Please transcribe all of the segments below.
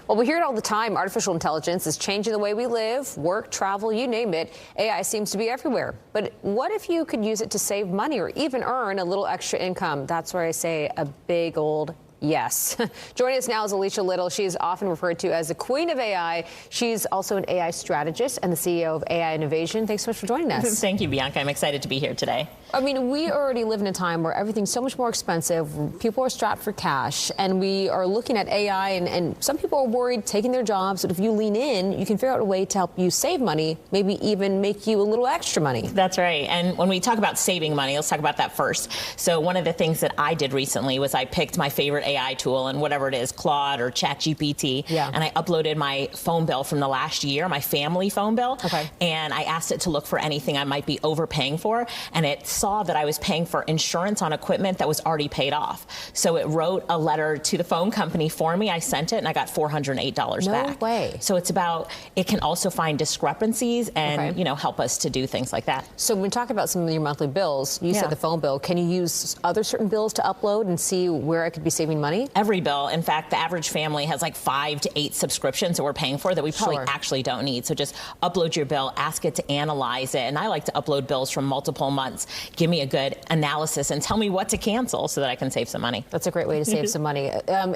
Well, we hear it all the time. Artificial intelligence is changing the way we live, work, travel, you name it. AI seems to be everywhere. But what if you could use it to save money or even earn a little extra income? That's where I say a big old yes. Joining us now is Alicia Lyttle. She is often referred to as the queen of AI. She's also an AI strategist and the CEO of AI Innovation. Thanks so much for joining us. Thank you, Bianca. I'm excited to be here today. I mean, we already live in a time where everything's so much more expensive. People are strapped for cash, and we are looking at AI, and some people are worried taking their jobs. But if you lean in, you can figure out a way to help you save money, maybe even make you a little extra money. That's right. And when we talk about saving money, let's talk about that first. So one of the things that I did recently was I picked my favorite AI tool, and whatever it is, Claude or ChatGPT, and I uploaded my phone bill from the last year, my family phone bill, and I asked it to look for anything I might be overpaying for, and it saw that I was paying for insurance on equipment that was already paid off. So it wrote a letter to the phone company for me. I sent it, and I got $408 back. No way. So it's about, it can also find discrepancies and, you know, help us to do things like that. So when we talk about some of your monthly bills, you said the phone bill, can you use other certain bills to upload and see where I could be saving money? Every bill. In fact, the average family has like 5 to 8 subscriptions that we're paying for that we probably actually don't need. So just upload your bill, ask it to analyze it. And I like to upload bills from multiple months. Give me a good analysis and tell me what to cancel so that I can save some money. That's a great way to save some money.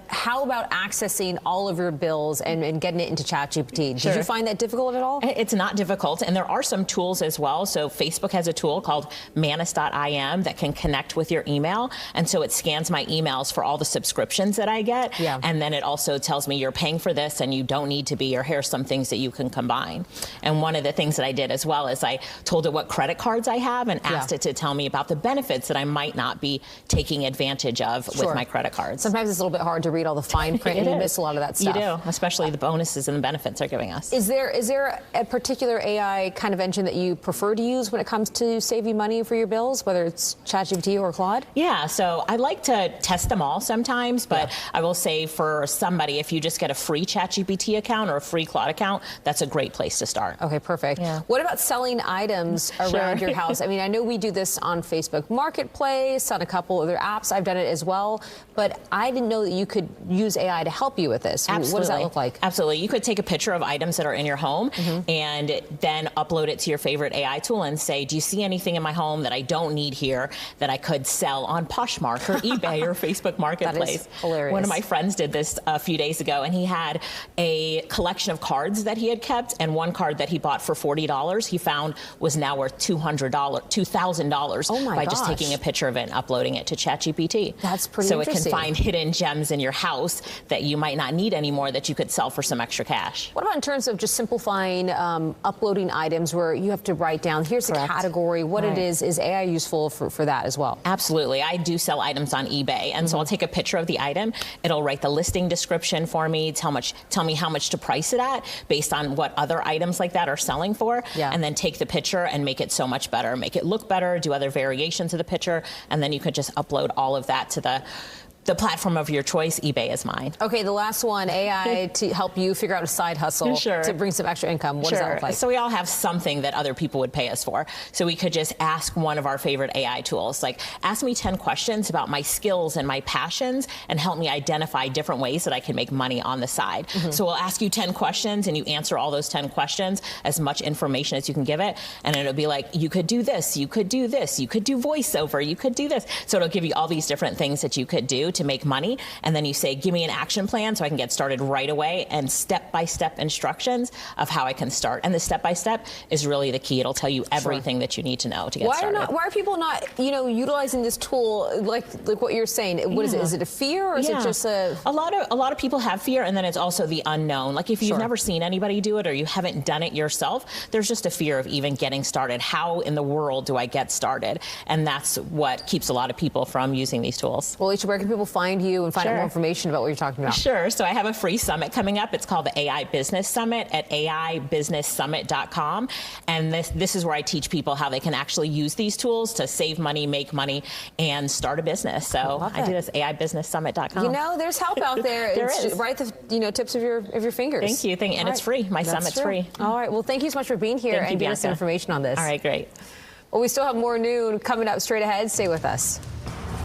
How about accessing all of your bills and getting it into ChatGPT? Did you find that difficult at all? It's not difficult, and there are some tools as well. So Facebook has a tool called Manus.im that can connect with your email, and so it scans my emails for all the subscriptions that I get, and then it also tells me you're paying for this and you don't need to be, or here's some things that you can combine. And one of the things that I did as well is I told it what credit cards I have and asked it to tell me about the benefits that I might not be taking advantage of with my credit cards. Sometimes it's a little bit hard to read all the fine print and you miss a lot of that stuff. You do, especially the bonuses and the benefits they're giving us. Is there a particular AI kind of engine that you prefer to use when it comes to saving money for your bills, whether it's ChatGPT or Claude? Yeah, so I like to test them all sometimes, but I will say for somebody, if you just get a free ChatGPT account or a free Claude account, that's a great place to start. Okay, perfect. What about selling items around your house? I mean, I know we do this on Facebook Marketplace, on a couple other apps. I've done it as well, but I didn't know that you could use AI to help you with this. Absolutely. What does that look like? Absolutely. You could take a picture of items that are in your home and then upload it to your favorite AI tool and say, do you see anything in my home that I don't need here that I could sell on Poshmark or eBay or Facebook Marketplace? That is hilarious. One of my friends did this a few days ago, and he had a collection of cards that he had kept, and one card that he bought for $40 he found was now worth $2,000 by just taking a picture of it and uploading it to ChatGPT. That's pretty So interesting. it can find hidden gems in your house that you might not need anymore that you could sell for some extra cash. What about in terms of just simplifying uploading items where you have to write down, here's the category, what it is AI useful for that as well? Absolutely. I do sell items on eBay, and so I'll take a picture of the item. It'll write the listing description for me, tell me how much to price it at based on what other items like that are selling for, and then take the picture and make it so much better, make it look better, do other variations of the picture, and then you could just upload all of that to the platform of your choice. eBay is mine. Okay, the last one, AI to help you figure out a side hustle to bring some extra income. What does that look like? So we all have something that other people would pay us for. So we could just ask one of our favorite AI tools, like ask me 10 questions about my skills and my passions and help me identify different ways that I can make money on the side. So we'll ask you 10 questions and you answer all those 10 questions, as much information as you can give it. And it'll be like, you could do this, you could do this, you could do voiceover, you could do this. So it'll give you all these different things that you could do to make money, and then you say, give me an action plan so I can get started right away, and step-by-step instructions of how I can start. And the step-by-step is really the key. It'll tell you everything that you need to know to get started. Why are people not, utilizing this tool like what you're saying? What is it? Is it a fear, or is it just a lot of people have fear, and then it's also the unknown. Like if you've never seen anybody do it or you haven't done it yourself, there's just a fear of even getting started. How in the world do I get started? And that's what keeps a lot of people from using these tools. Well, Alicia, where can people find you and find out more information about what you're talking about? Sure. So I have a free summit coming up. It's called the AI Business Summit at AIBusinessSummit.com. And this is where I teach people how they can actually use these tools to save money, make money, and start a business. So I do this AIBusinessSummit.com. There's help out there. There is. Right at the tips of your fingers. Thank you. And it's free. My summit's free. All right. Well, thank you so much for being here and giving us some information on this. All right, great. Well, we still have more noon coming up straight ahead. Stay with us.